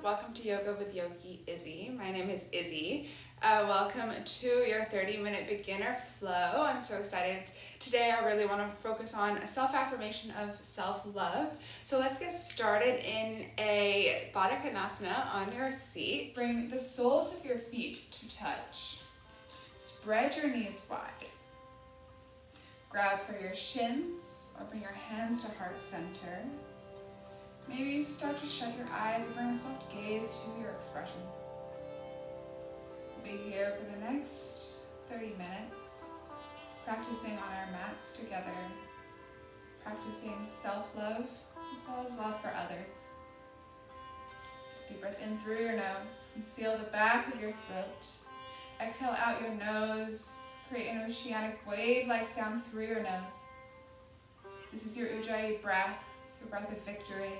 welcome to Yoga with Yogi Izzy. My name is Izzy. Welcome to your 30-minute beginner flow. I'm so excited. Today I really want to focus on a self-affirmation of self-love. So let's get started in a Baddha Konasana on your seat. Bring the soles of your feet to touch. Spread your knees wide. Grab for your shins or bring your hands to heart center. Maybe you start to shut your eyes and bring a soft gaze to your expression. We'll be here for the next 30 minutes, practicing on our mats together, practicing self-love as well as love for others. Deep breath in through your nose, conceal the back of your throat. Exhale out your nose, create an oceanic wave-like sound through your nose. This is your Ujjayi breath, your breath of victory.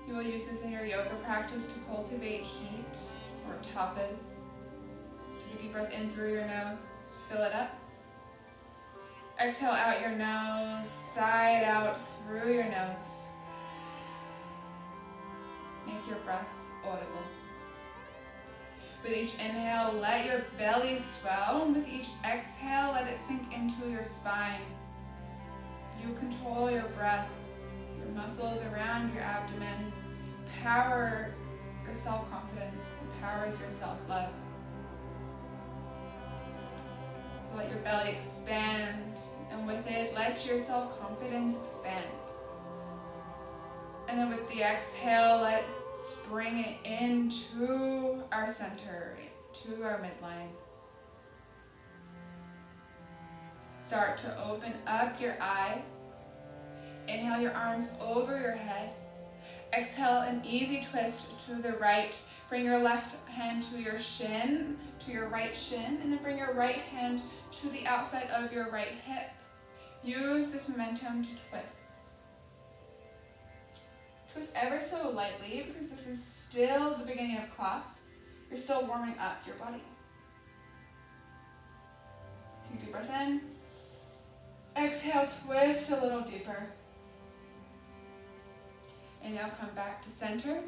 You will use this in your yoga practice to cultivate heat or tapas. Take a deep breath in through your nose, fill it up. Exhale out your nose, side out through your nose. Make your breaths audible. With each inhale, let your belly swell, and with each exhale, let it sink into your spine. You control your breath. Muscles around your abdomen power your self-confidence, empowers your self-love. So let your belly expand, and with it, let your self-confidence expand. And then with the exhale, let's bring it into our center, to our midline. Start to open up your eyes. Inhale your arms over your head. Exhale an easy twist to the right. Bring your left hand to your shin, to your right shin, and then bring your right hand to the outside of your right hip. Use this momentum to twist. Twist ever so lightly because this is still the beginning of class. You're still warming up your body. Take a deep breath in. Exhale, twist a little deeper. Inhale, come back to center.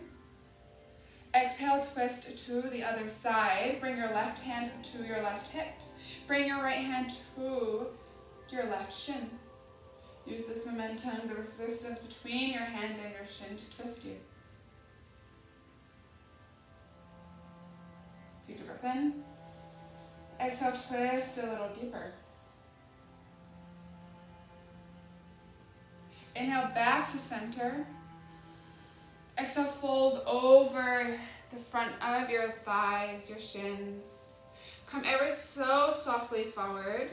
Exhale, twist to the other side. Bring your left hand to your left hip. Bring your right hand to your left shin. Use this momentum, the resistance between your hand and your shin to twist you. Take a breath in. Exhale, twist a little deeper. Inhale, back to center. Exhale, fold over the front of your thighs, your shins. Come ever so softly forward.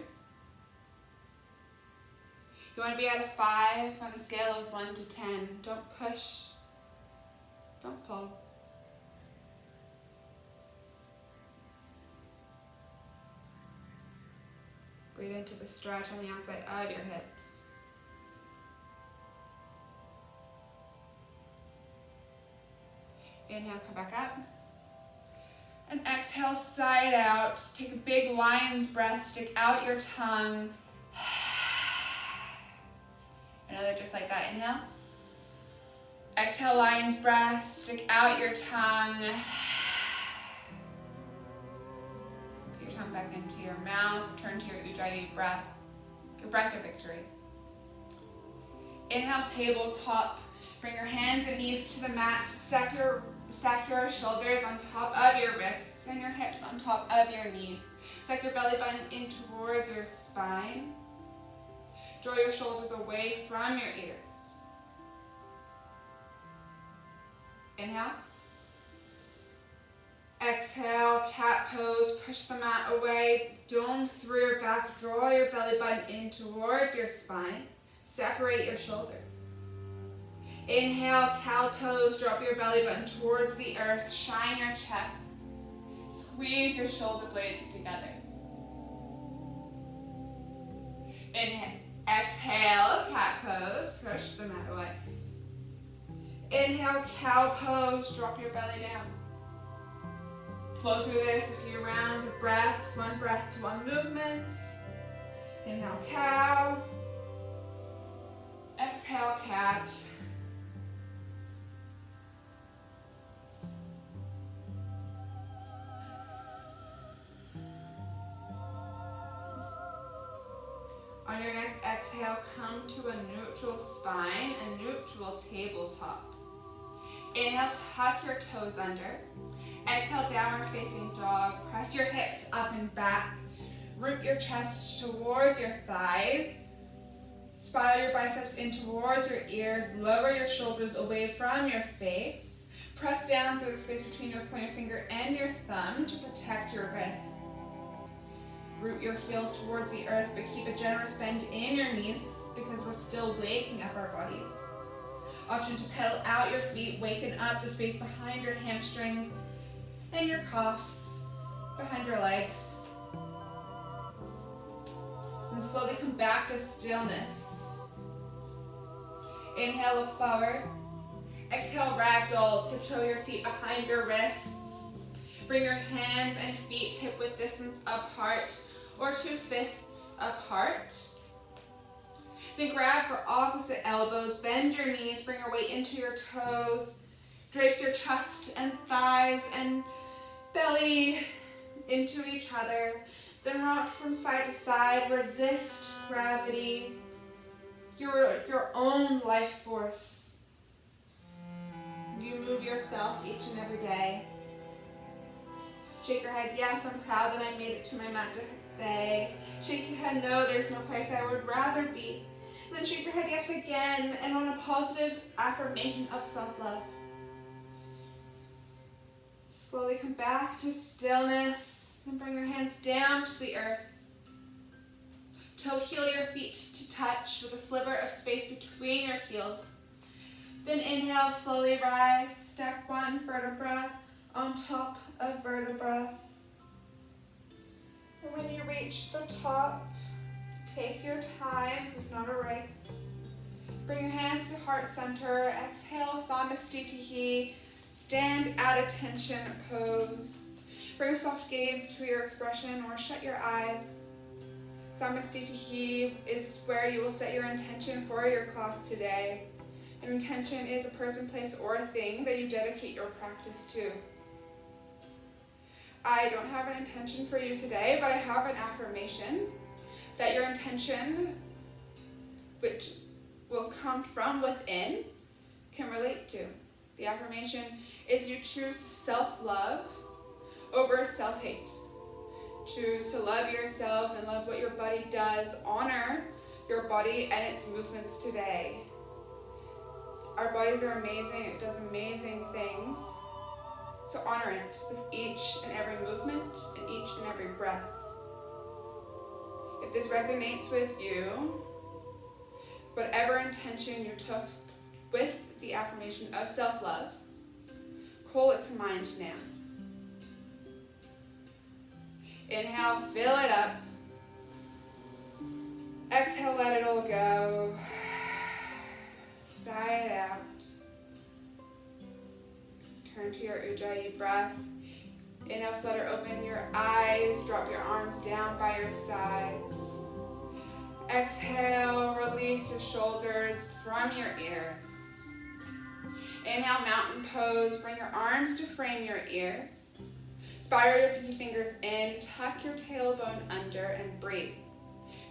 You want to be at a 5 on a scale of 1 to 10. Don't push. Don't pull. Breathe into the stretch on the outside of your hips. Inhale, come back up. And exhale, side out. Take a big lion's breath, stick out your tongue. Another just like that, inhale. Exhale, lion's breath, stick out your tongue. Put your tongue back into your mouth, turn to your Ujjayi breath, your breath of victory. Inhale, tabletop. Bring your hands and knees to the mat. Stack your shoulders on top of your wrists and your hips on top of your knees. Stack your belly button in towards your spine. Draw your shoulders away from your ears. Inhale. Exhale, cat pose. Push the mat away. Dome through your back. Draw your belly button in towards your spine. Separate your shoulders. Inhale, cow pose, drop your belly button towards the earth, shine your chest, squeeze your shoulder blades together. Inhale, exhale, cat pose, push the mat away. Inhale, cow pose, drop your belly down. Flow through this a few rounds of breath, one breath to one movement. Inhale, cow. Exhale, cat. On your next exhale, come to a neutral spine, a neutral tabletop. Inhale, tuck your toes under. Exhale, downward facing dog. Press your hips up and back. Root your chest towards your thighs. Spiral your biceps in towards your ears. Lower your shoulders away from your face. Press down through the space between your pointer finger and your thumb to protect your wrists. Root your heels towards the earth, but keep a generous bend in your knees because we're still waking up our bodies. Option to pedal out your feet, waken up the space behind your hamstrings and your calves, behind your legs. And slowly come back to stillness. Inhale, look forward. Exhale, ragdoll. Tiptoe your feet behind your wrists. Bring your hands and feet hip-width distance apart or 2 fists apart. Then grab for opposite elbows. Bend your knees. Bring your weight into your toes. Drape your chest and thighs and belly into each other. Then rock from side to side. Resist gravity. Your own life force. You move yourself each and every day. Shake your head, yes, I'm proud that I made it to my mat today. Shake your head, no, there's no place I would rather be. Then shake your head, yes, again, and on a positive affirmation of self-love. Slowly come back to stillness, and bring your hands down to the earth. Toe heel your feet to touch with a sliver of space between your heels. Then inhale, slowly rise, stack 1 vertebra on top of vertebra. And when you reach the top, take your time, this is not a race. Bring your hands to heart center, exhale, Samastitihi, stand at attention pose. Bring a soft gaze to your expression or shut your eyes. Samastitihi is where you will set your intention for your class today. An intention is a person, place, or a thing that you dedicate your practice to. I don't have an intention for you today, but I have an affirmation that your intention, which will come from within, can relate to. The affirmation is you choose self-love over self-hate. Choose to love yourself and love what your body does. Honor your body and its movements today. Our bodies are amazing. It does amazing things. So honor it with each and every movement and each and every breath. If this resonates with you, whatever intention you took with the affirmation of self-love, call it to mind now. Inhale, fill it up. Exhale, let it all go. Sigh it out. Turn to your Ujjayi breath. Inhale, flutter open your eyes. Drop your arms down by your sides. Exhale, release your shoulders from your ears. Inhale, mountain pose. Bring your arms to frame your ears. Spiral your pinky fingers in. Tuck your tailbone under and breathe.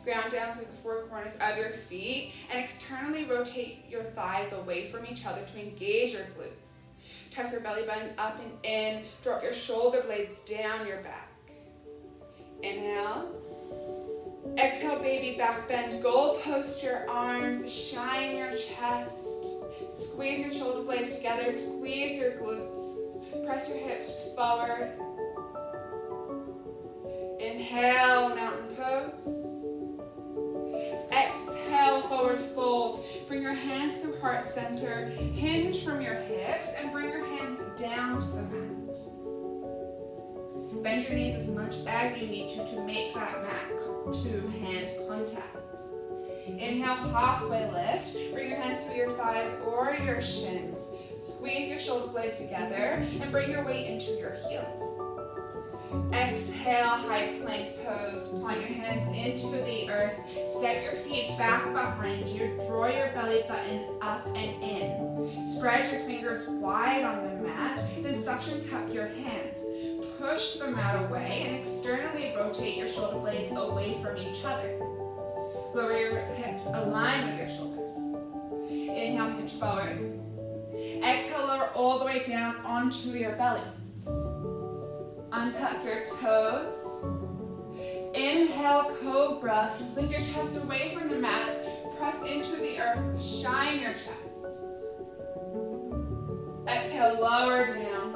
Ground down through the 4 corners of your feet and externally rotate your thighs away from each other to engage your glutes. Tuck your belly button up and in. Drop your shoulder blades down your back. Inhale. Exhale, baby back bend. Goal post your arms. Shine your chest. Squeeze your shoulder blades together. Squeeze your glutes. Press your hips forward. Inhale, mountain pose. Exhale, forward fold. Bring your hands through heart center. Hinge from your hips and bring your hands down to the mat. Bend your knees as much as you need to make that mat to hand contact. Inhale, halfway lift. Bring your hands to your thighs or your shins. Squeeze your shoulder blades together and bring your weight into your heels. Exhale, high plank pose. Plant your hands into the earth. Step your feet back behind you. Draw your belly button up and in. Spread your fingers wide on the mat. Then suction cup your hands. Push the mat away and externally rotate your shoulder blades away from each other. Lower your hips, align with your shoulders. Inhale, hinge forward. Exhale, lower all the way down onto your belly. Untuck your toes. Inhale, cobra. Lift your chest away from the mat. Press into the earth. Shine your chest. Exhale, lower down.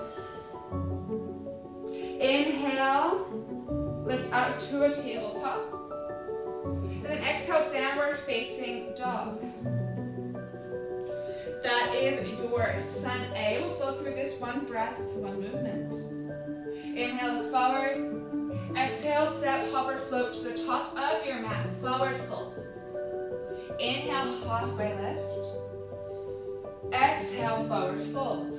Inhale, lift up to a tabletop. And then exhale, downward facing dog. That is your sun A. We'll flow through this one breath, one movement. Inhale, look forward. Exhale, step, hop, or float to the top of your mat. Forward fold. Inhale, halfway lift. Exhale, forward fold.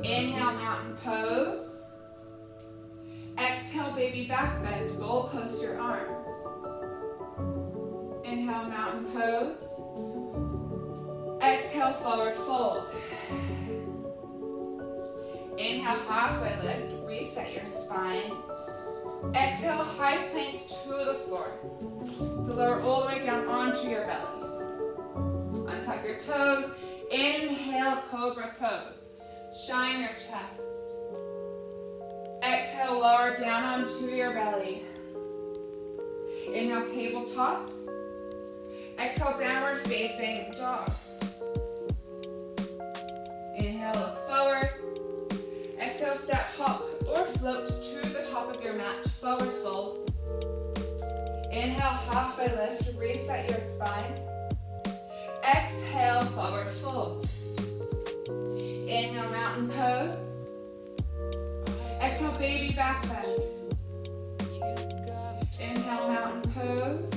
Inhale, mountain pose. Exhale, baby back bend. Goal post your arms. Inhale, mountain pose. Exhale, forward fold. Inhale, halfway lift. Reset your spine. Exhale, high plank to the floor. So lower all the way down onto your belly. Untuck your toes. Inhale, cobra pose. Shine your chest. Exhale, lower down onto your belly. Inhale, tabletop. Exhale, downward facing dog. Inhale, look forward. Exhale, step, hop, or float to the top of your mat. Forward fold. Inhale, halfway lift. Reset your spine. Exhale, forward fold. Inhale, mountain pose. Exhale, baby back bend. Inhale, mountain pose.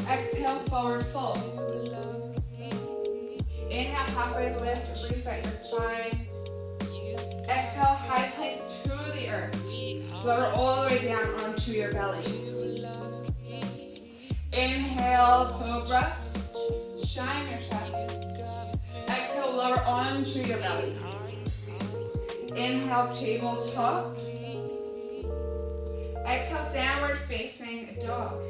Exhale, forward fold. Inhale, halfway lift. Reset your spine. Exhale, high plank to the earth. Lower all the way down onto your belly. Inhale, cobra. Shine your chest. Exhale, lower onto your belly. Inhale, tabletop. Exhale, downward facing dog.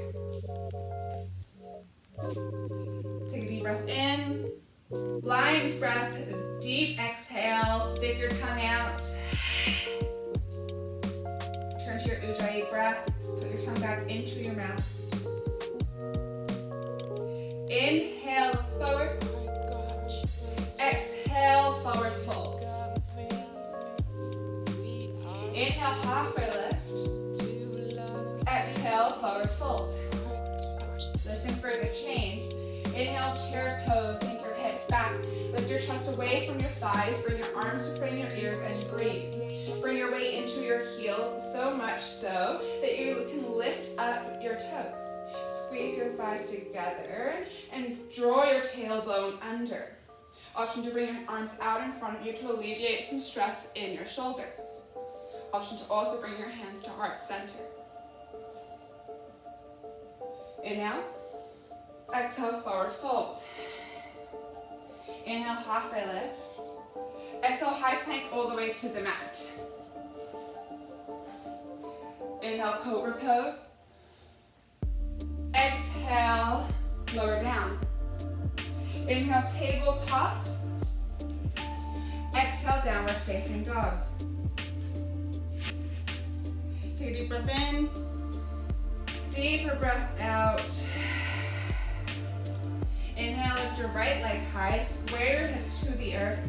Take a deep breath in. Lion's breath, deep exhale. Stick your tongue out. Turn to your ujjayi breath. Put your tongue back into your mouth. Inhale, forward. Exhale, forward fold. Inhale, halfway lift. Exhale, forward fold. Listen for the change. Inhale, chair pose. Sink your hips back. Lift your chest away from your thighs. Bring your arms to frame your ears and breathe. Bring your weight into your heels, so much so that you can lift up your toes. Squeeze your thighs together and draw your tailbone under. Option to bring your arms out in front of you to alleviate some stress in your shoulders. Option to also bring your hands to heart center. Inhale. Exhale, forward fold. Inhale, halfway lift. Exhale, high plank all the way to the mat. Inhale, cobra pose. Exhale, lower down. Inhale, tabletop. Exhale, downward facing dog. Take a deep breath in. Deeper breath out. Inhale, lift your right leg high. Square your hips to the earth.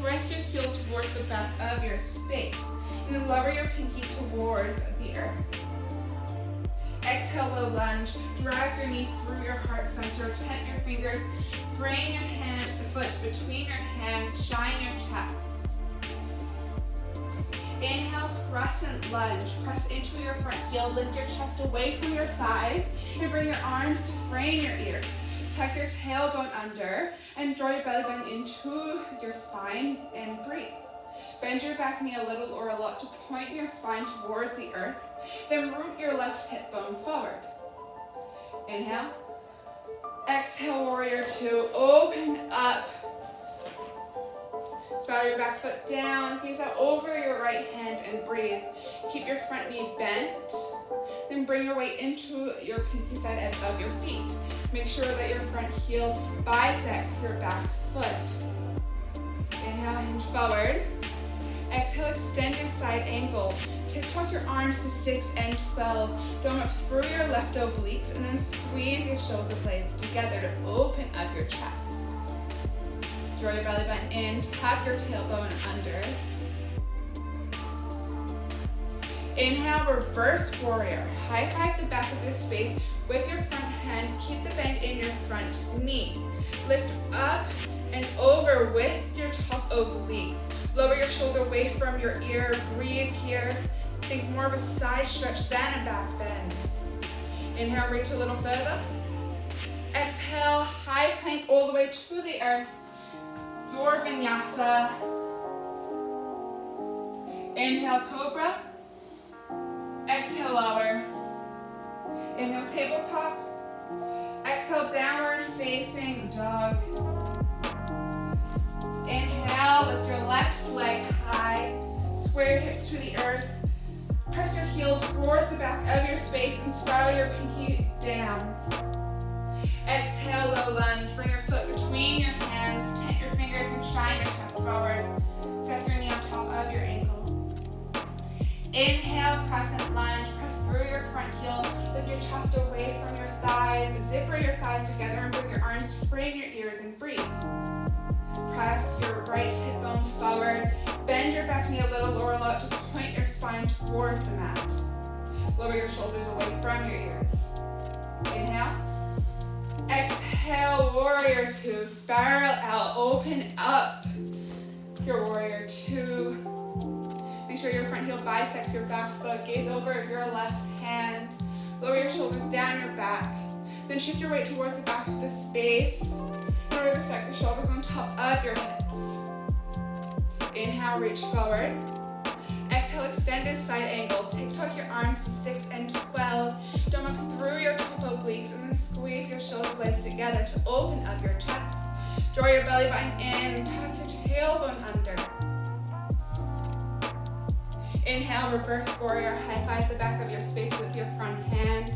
Press your heel towards the back of your space. And then lower your pinky towards the earth. Exhale, low lunge. Drag your knee through your heart center. Tent your fingers. Bring your foot between your hands. Shine your chest. Inhale, crescent lunge. Press into your front heel. Lift your chest away from your thighs. And bring your arms to frame your ears. Tuck your tailbone under and draw your belly button into your spine and breathe. Bend your back knee a little or a lot to point your spine towards the earth. Then root your left hip bone forward. Inhale. Exhale, warrior two. Open up. Spiral your back foot down. Gaze out over your right hand and breathe. Keep your front knee bent. Then bring your weight into your pinky side of your feet. Make sure that your front heel bisects your back foot. Inhale, hinge forward. Exhale, extend your side angle. TikTok your arms to 6 and 12. Dome up through your left obliques and then squeeze your shoulder blades together to open up your chest. Draw your belly button in, tuck your tailbone under. Inhale, reverse warrior. High five the back of your space with your front hand. Keep the bend in your front knee. Lift up and over with your top obliques. Lower your shoulder away from your ear. Breathe here. Think more of a side stretch than a back bend. Inhale, reach a little further. Exhale, high plank all the way to the earth. Your vinyasa. Inhale, cobra. Exhale, lower. Inhale, tabletop. Exhale, downward facing dog. Inhale, lift your left leg high. Square your hips to the earth. Press your heels towards the back of your space and spiral your pinky down. Exhale, low lunge. Bring your foot between your hands. Tent your fingers and shine your chest forward. Step your knee on top of your ankle. Inhale, crescent lunge. Press through your front heel. Lift your chest away from your thighs. Zipper your thighs together and bring your arms to frame your ears and breathe. Press your right hip bone forward. Bend your back knee a little, lower low to point your spine towards the mat. Lower your shoulders away from your ears. Inhale. Exhale, warrior two. Spiral out, open up your warrior two. Make sure your front heel bisects your back foot. Gaze over your left hand. Lower your shoulders down your back. Then shift your weight towards the back of the space. And reverse your shoulders on top of your hips. Inhale, reach forward. Exhale, extended side angle. TikTok your arms to 6 and 12. Dome up through your top obliques and then squeeze your shoulder blades together to open up your chest. Draw your belly button in, tuck your tailbone under. Inhale, reverse warrior. High five the back of your space with your front hand.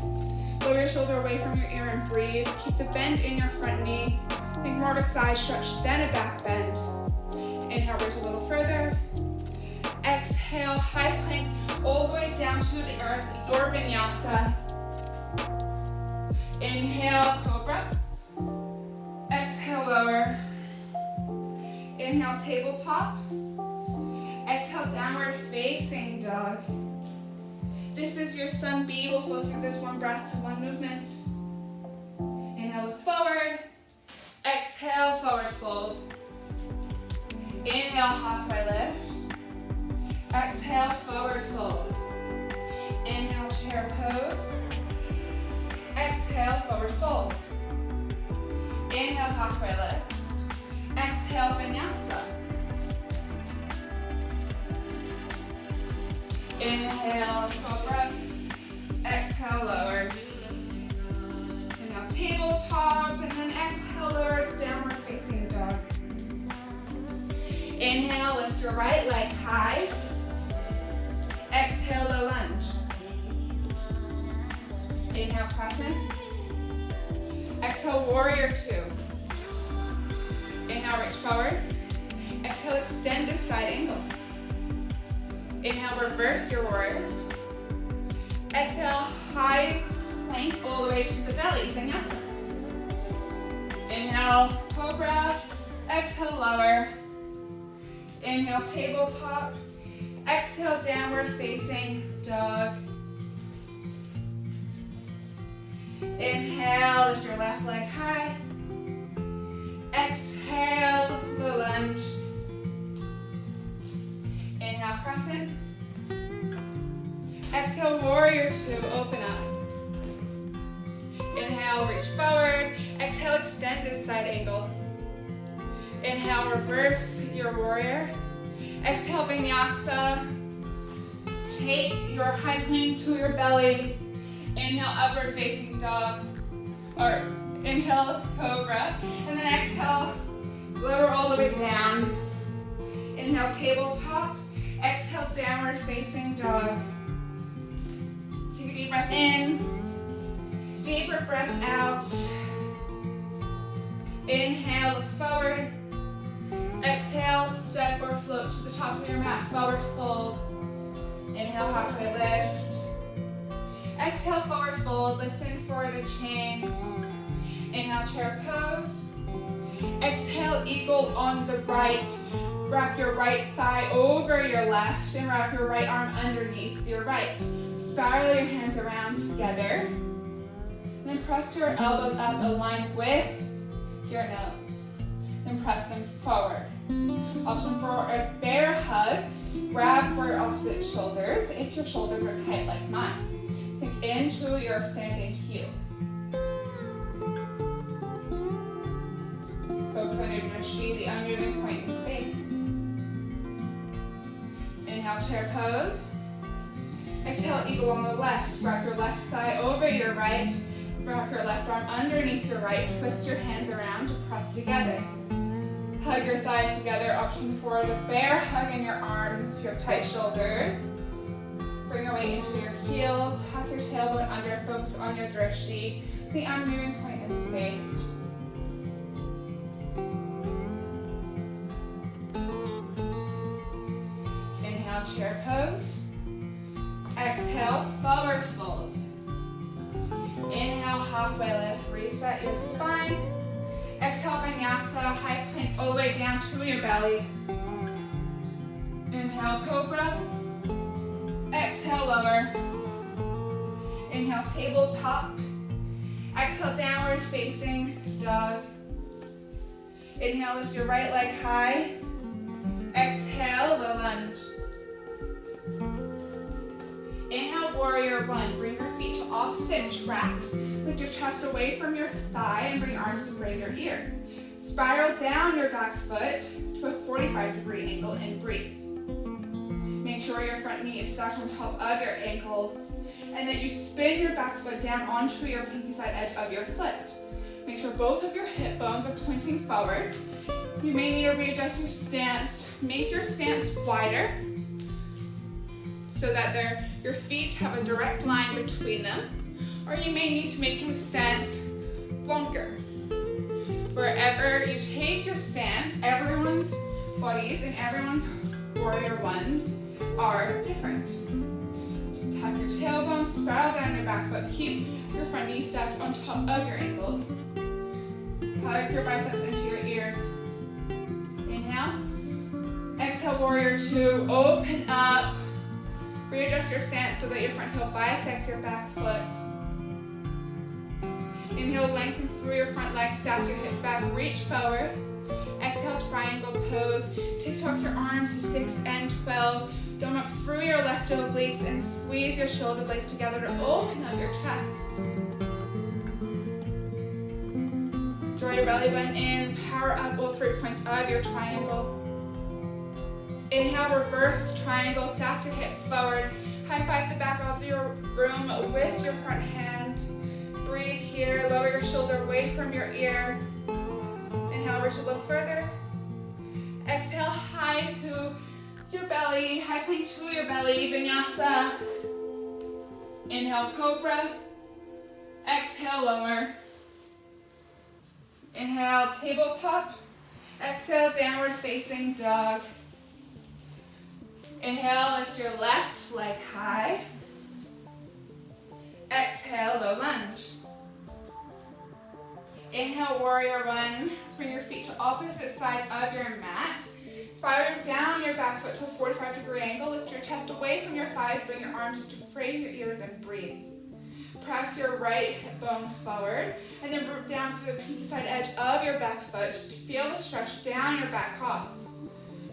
Lower your shoulder away from your ear and breathe. Keep the bend in your front knee. Think more of a side stretch than a back bend. Inhale, reach a little further. Exhale, high plank all the way down to the earth, your vinyasa. Inhale, cobra. Exhale, lower. Inhale, tabletop. Exhale, downward facing dog. This is your sun B. We'll flow through this one breath to one movement. Inhale, look forward. Exhale, forward fold. Inhale, halfway lift. Exhale, forward fold. Inhale, chair pose. Exhale, forward fold. Inhale, halfway lift. Exhale, vinyasa. Inhale, cobra. Exhale, lower. Inhale, tabletop, and then exhale, lower to downward facing dog. Inhale, lift your right leg high. Exhale, low lunge. Inhale, crescent. Exhale, warrior two. Inhale, reach forward. Exhale, extended side angle. Inhale, reverse your warrior. Exhale, high plank all the way to the belly, vinyasa. Inhale, cobra. Exhale, lower. Inhale, tabletop. Exhale, downward facing dog. Inhale, lift your left leg high. Exhale, low lunge. Inhale, crescent. Exhale, warrior two, open up. Inhale, reach forward. Exhale, extended side angle. Inhale, reverse your warrior. Exhale, vinyasa. Take your high plank to your belly. Inhale, upward facing dog. Or inhale, cobra. And then exhale, lower all the way down. Inhale, tabletop. Exhale, downward facing dog. Keep Deep breath in. Deeper breath out. Inhale, look forward. Exhale, step or float to the top of your mat, forward fold. Inhale, halfway lift. Exhale, forward fold, listen for the change. Inhale, chair pose. Exhale, eagle on the right. Wrap your right thigh over your left and wrap your right arm underneath your right. Spiral your hands around together. Then press your elbows up, aligned with your nose. Then press them forward. Option for a bear hug. Grab for your opposite shoulders if your shoulders are tight like mine. Sink into your standing heel. Focus on your drishti, the unmoving point in space. Inhale, chair pose. Exhale, eagle on the left. Wrap your left thigh over your right. Wrap your left arm underneath your right. Twist your hands around to press together. Hug your thighs together. Option for the bear hug in your arms if you have tight shoulders. Bring your weight into your heel. Tuck your tailbone under. Focus on your drishti, the unmoving point in space. Inhale, chair pose. Exhale, forward fold. Inhale, halfway lift. Reset your spine. Exhale, vinyasa, high plank all the way down to your belly. Inhale, cobra. Exhale, lower. Inhale, tabletop. Exhale, downward facing dog. Inhale, lift your right leg high. Exhale, low lunge. Inhale, warrior one. Bring your feet to opposite tracks. Lift your chest away from your thigh and bring arms to frame your ears. Spiral down your back foot to a 45-degree angle and breathe. Make sure your front knee is stacked on top of your ankle and that you spin your back foot down onto your pinky side edge of your foot. Make sure both of your hip bones are pointing forward. You may need to readjust your stance. Make your stance wider so that your feet have a direct line between them, or you may need to make your stance longer. Wherever you take your stance, everyone's bodies and everyone's warrior ones are different. Just tuck your tailbone, spiral down your back foot, keep your front knee stacked on top of your ankles. Hug your biceps into your ears. Inhale. Exhale, warrior two, open up. Readjust your stance so that your front heel bisects your back foot. Inhale, lengthen through your front leg, stack your hips back, reach forward. Exhale, triangle pose. TikTok your arms to 6 and 12. Dome up through your left obliques and squeeze your shoulder blades together to open up your chest. Draw your belly button in, power up all 3 points of your triangle. Inhale, reverse triangle, stack your hips forward. High five the back of your room with your front hand. Breathe here, lower your shoulder away from your ear. Inhale, reach a little further. Exhale, high to your belly, high plank to your belly, vinyasa. Inhale, cobra. Exhale, lower. Inhale, tabletop. Exhale, downward facing dog. Inhale, lift your left leg high. Exhale, low lunge. Inhale, warrior one. Bring your feet to opposite sides of your mat. Spiral down your back foot to a 45-degree angle. Lift your chest away from your thighs. Bring your arms to frame your ears and breathe. Press your right hip bone forward and then root down through the pinky side edge of your back foot to feel the stretch down your back calf.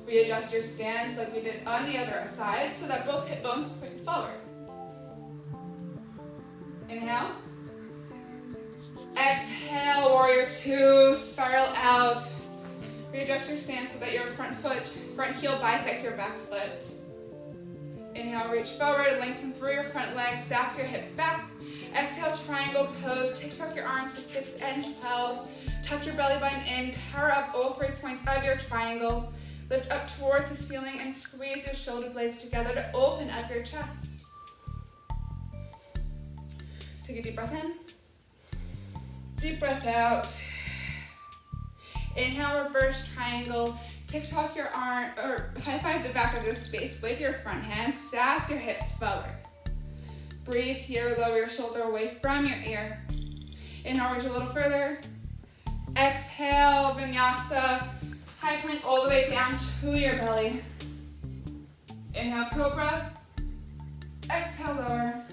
Readjust your stance like we did on the other side so that both hip bones point forward. Inhale. Exhale, warrior two, spiral out. Readjust your stance so that your front heel bisects your back foot. Inhale, reach forward, lengthen through your front leg, stack your hips back. Exhale, triangle pose, TikTok your arms to 6 and 12. Tuck your belly button in, power up all 3 points of your triangle. Lift up towards the ceiling and squeeze your shoulder blades together to open up your chest. Take a deep breath in. Deep breath out. Inhale, reverse triangle. TikTok your arm, or high five the back of your space with your front hand. Sass your hips forward. Breathe here, lower your shoulder away from your ear. Inhale, reach a little further. Exhale, vinyasa. High plank all the way down to your belly. Inhale, cobra. Exhale, lower.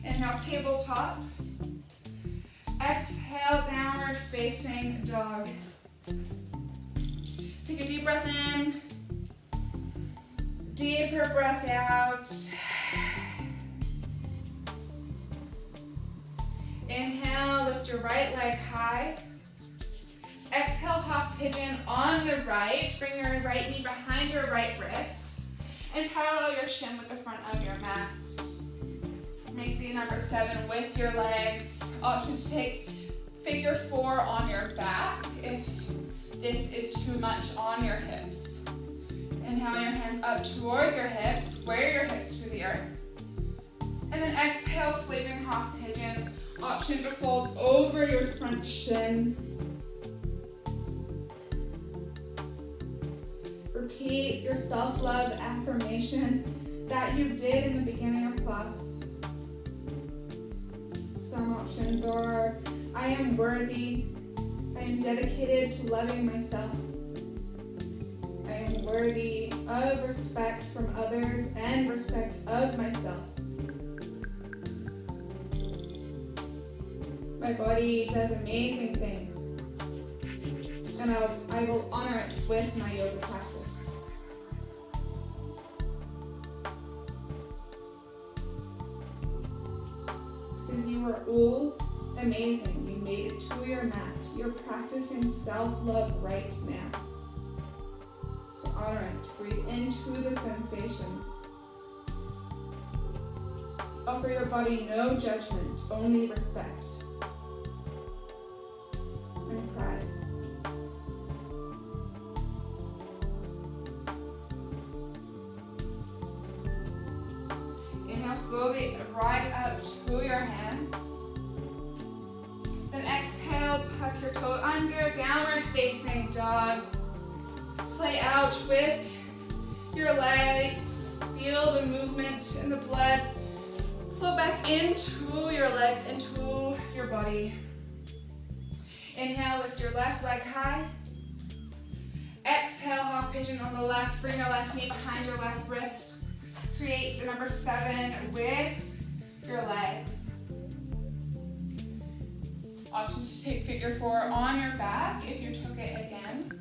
Inhale, tabletop. Exhale, downward facing dog. Take a deep breath in. Deeper breath out. Inhale, lift your right leg high. Exhale, half pigeon on the right. Bring your right knee behind your right wrist. And parallel your shin with the front of your mat. Make the number 7 with your legs. Option to take figure 4 on your back if this is too much on your hips. Inhale your hands up towards your hips. Square your hips to the earth. And then exhale, sleeping half pigeon. Option to fold over your front shin. Repeat your self-love affirmation that you did in the beginning of class. Some options are, I am worthy. I am dedicated to loving myself. I am worthy of respect from others and respect of myself. My body does amazing things, and I will honor it with my yoga practice. Because you are all amazing. You made it to your mat. You're practicing self-love right now. So honor it. Breathe into the sensations. Offer your body no judgment, only respect. And pride. Inhale, slowly rise up to your hands. Then exhale, tuck your toe under, downward facing dog. Play out with your legs. Feel the movement in the blood. Flow back into your legs, into your body. Inhale, lift your left leg high. Exhale, half pigeon on the left. Bring your left knee behind your left wrist. Create the number 7 with your legs. Options to take figure 4 on your back if you took it again.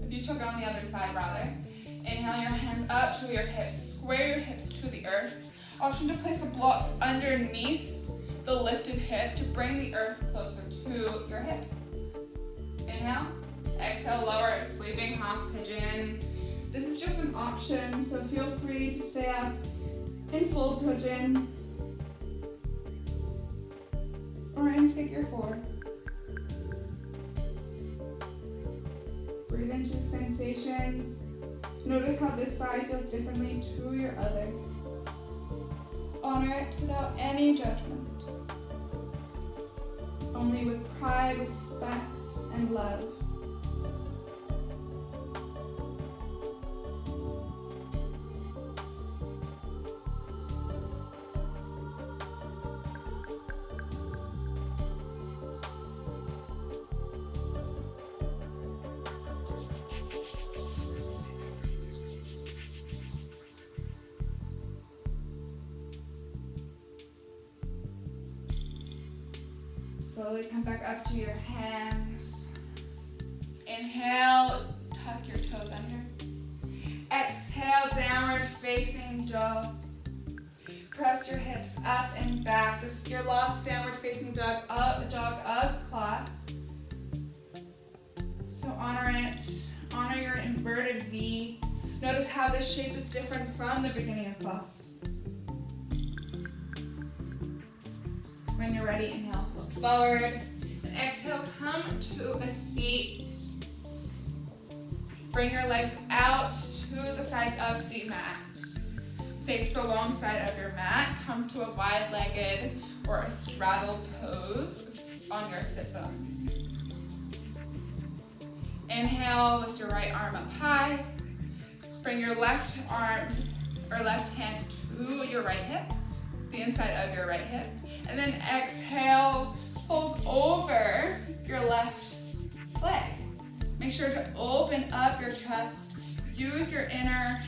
If you took it on the other side rather. Inhale your hands up to your hips. Square your hips to the earth. Option to place a block underneath the lifted hip to bring the earth closer to your hip. Inhale. Exhale, lower, sleeping half pigeon. This is just an option, so feel free to stay up in full pigeon or in figure 4. Breathe into the sensations. Notice how this side feels differently to your other. Honor it without any judgment. Only with pride, respect, and love. Slowly come back up to your hands. Inhale, tuck your toes under. Exhale, downward facing dog. Press your hips up and back. This is your last downward facing dog of class. So honor it. Honor your inverted V. Notice how this shape is different from the beginning of class. When you're ready, inhale, look forward. And exhale, come to a seat. Bring your legs out to the sides of the mat. Face the long side of your mat. Come to a wide-legged or a straddle pose on your sit bones. Inhale, lift your right arm up high. Bring your left arm or left hand to your right hip, the inside of your right hip. And then exhale, fold over your left leg. Make sure to open up your chest. Use your inner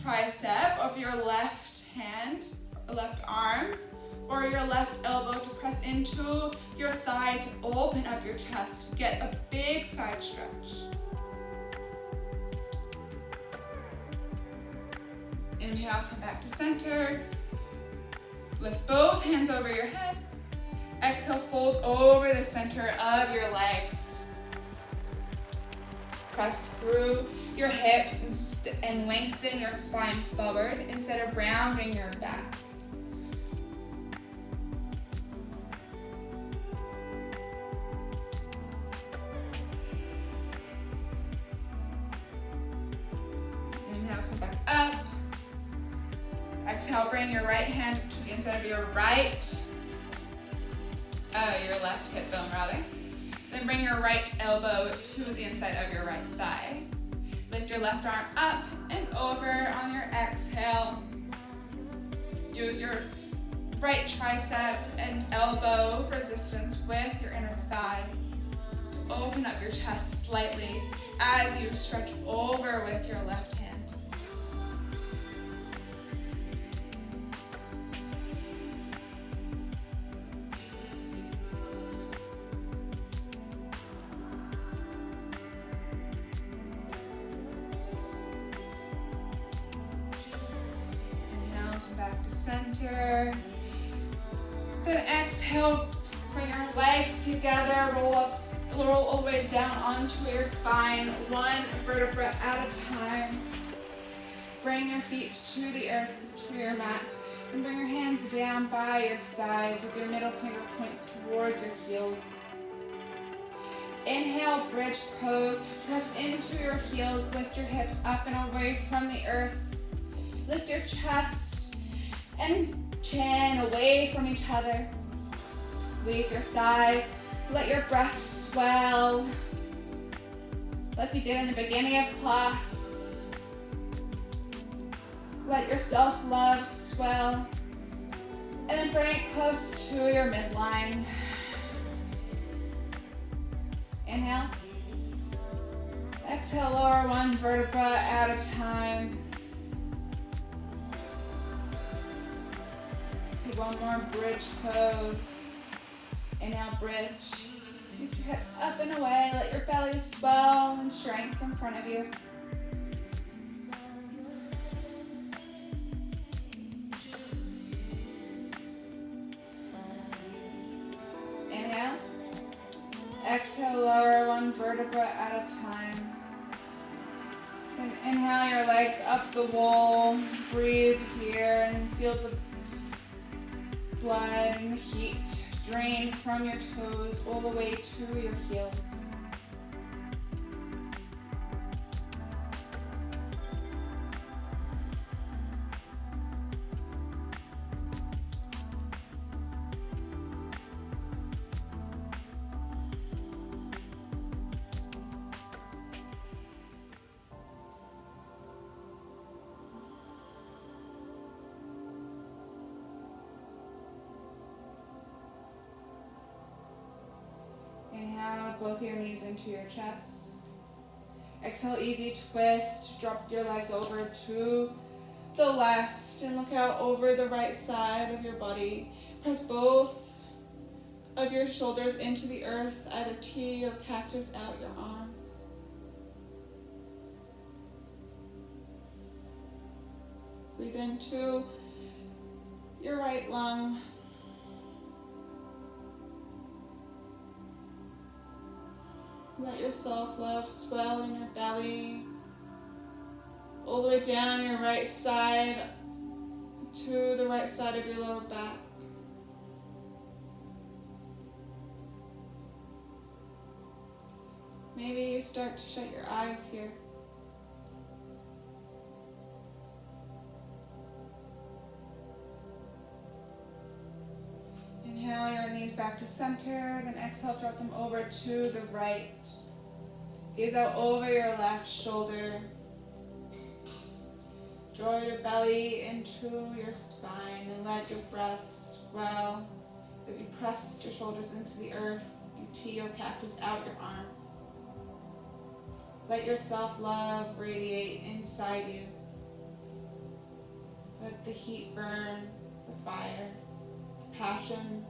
tricep of your left hand, or left arm, or your left elbow to press into your thigh to open up your chest. Get a big side stretch. Inhale, come back to center. Lift both hands over your head. Exhale, fold over the center of your legs. Press through your hips and lengthen your spine forward instead of rounding your back. Inhale, come back up. Exhale, bring your right hand to the inside of your your left hip bone rather. Then bring your right elbow to the inside of your right thigh. Lift your left arm up and over on your exhale. Use your right tricep and elbow resistance with your inner thigh to open up your chest slightly as you stretch over with your left hand. Center. Then exhale, bring your legs together, roll all the way down onto your spine, one vertebra at a time. Bring your feet to the earth, to your mat, and bring your hands down by your sides with your middle finger points towards your heels. Inhale, bridge pose, press into your heels, lift your hips up and away from the earth. Lift your chest and chin away from each other. Squeeze your thighs. Let your breath swell, like we did in the beginning of class. Let your self-love swell. And then bring it close to your midline. Inhale. Exhale, lower one vertebra at a time. One more bridge pose. Inhale, bridge. Lift your hips up and away. Let your belly swell and shrink in front of you. Inhale. Exhale, lower one vertebra at a time. Then inhale your legs up the wall. Breathe here and feel the blood and the heat drain from your toes all the way to your heels. Inhale, both your knees into your chest. Exhale, easy twist. Drop your legs over to the left and look out over the right side of your body. Press both of your shoulders into the earth, either T or cactus out your arms. Breathe into your right lung. Let your self-love swell in your belly, all the way down your right side to the right side of your lower back. Maybe you start to shut your eyes here. back to center, then exhale, drop them over to the right. Gaze out over your left shoulder. Draw your belly into your spine and let your breath swell as you press your shoulders into the earth. You tee or cactus out your arms. Let your self-love radiate inside you. Let the heat burn, the fire, the passion.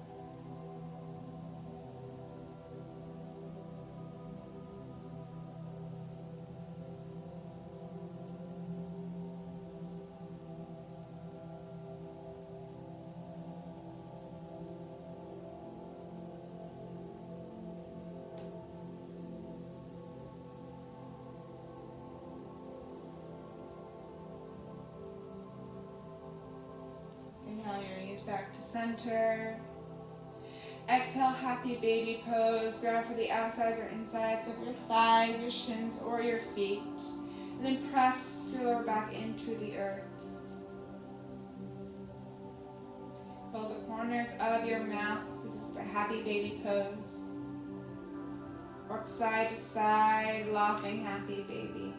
Inhale your knees back to center. Exhale, happy baby pose. Grab for the outsides or insides of your thighs, your shins, or your feet. And then press your lower back into the earth. Hold the corners of your mouth. This is a happy baby pose. Rock side to side, laughing happy baby.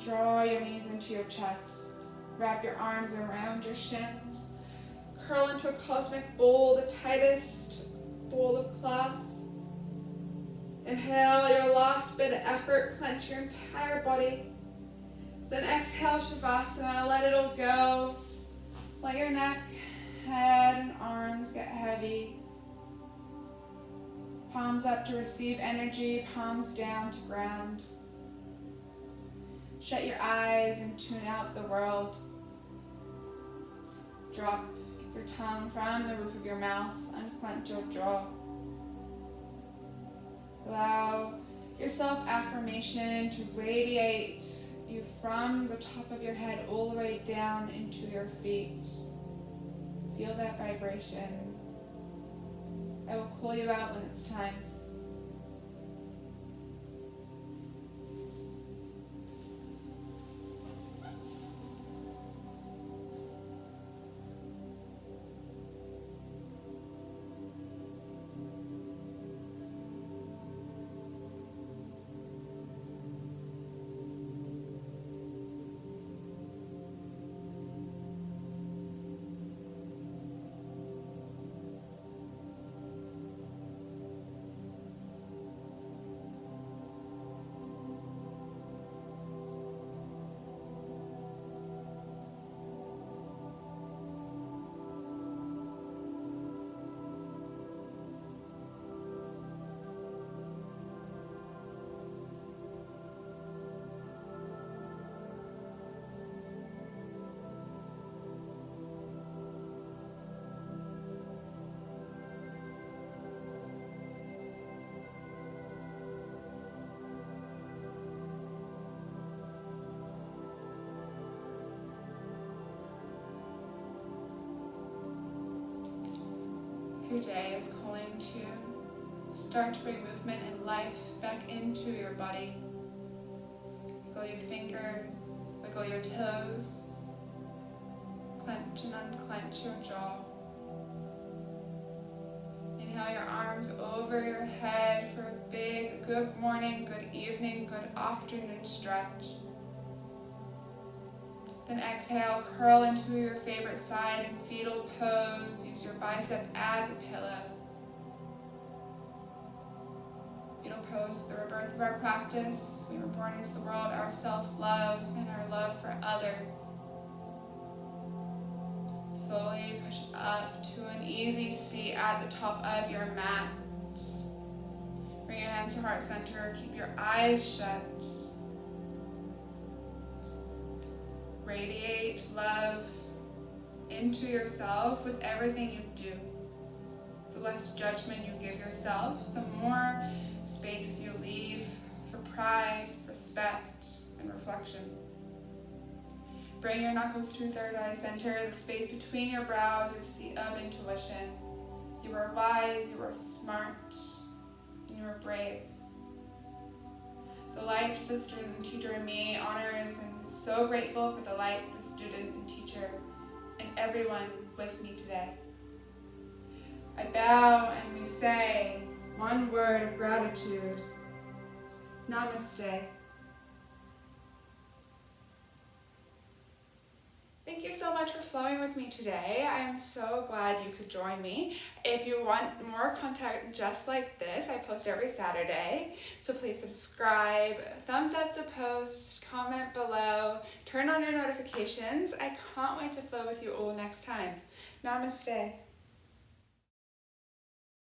Draw your knees into your chest. Wrap your arms around your shins. Curl into a cosmic bowl, the tightest bowl of class. Inhale your last bit of effort, clench your entire body. Then exhale Shavasana, let it all go. Let your neck, head, and arms get heavy. Palms up to receive energy, palms down to ground. Shut your eyes and tune out the world. Drop your tongue from the roof of your mouth, unclench your jaw. Allow your self-affirmation to radiate you from the top of your head all the way down into your feet. Feel that vibration. I will call you out when it's time. Your day is calling to start to bring movement and life back into your body. Wiggle your fingers, wiggle your toes, clench and unclench your jaw. Inhale your arms over your head for a big good morning, good evening, good afternoon stretch. Then exhale, curl into your favorite side in fetal pose. Use your bicep as a pillow. Fetal pose is the rebirth of our practice. We were born into the world, our self-love and our love for others. Slowly push up to an easy seat at the top of your mat. Bring your hands to heart center. Keep your eyes shut. Radiate love into yourself with everything you do. The less judgment you give yourself, the more space you leave for pride, respect, and reflection. Bring your knuckles to third eye center, the space between your brows, your seat of intuition. You are wise, you are smart, and you are brave. The light, the student and teacher in me honors and is so grateful for the light, the student and teacher, and everyone with me today. I bow and we say one word of gratitude. Namaste. Thank you so much for flowing with me today. I am so glad you could join me. If you want more content just like this, I post every Saturday. So please subscribe, thumbs up the post, comment below, turn on your notifications. I can't wait to flow with you all next time. Namaste.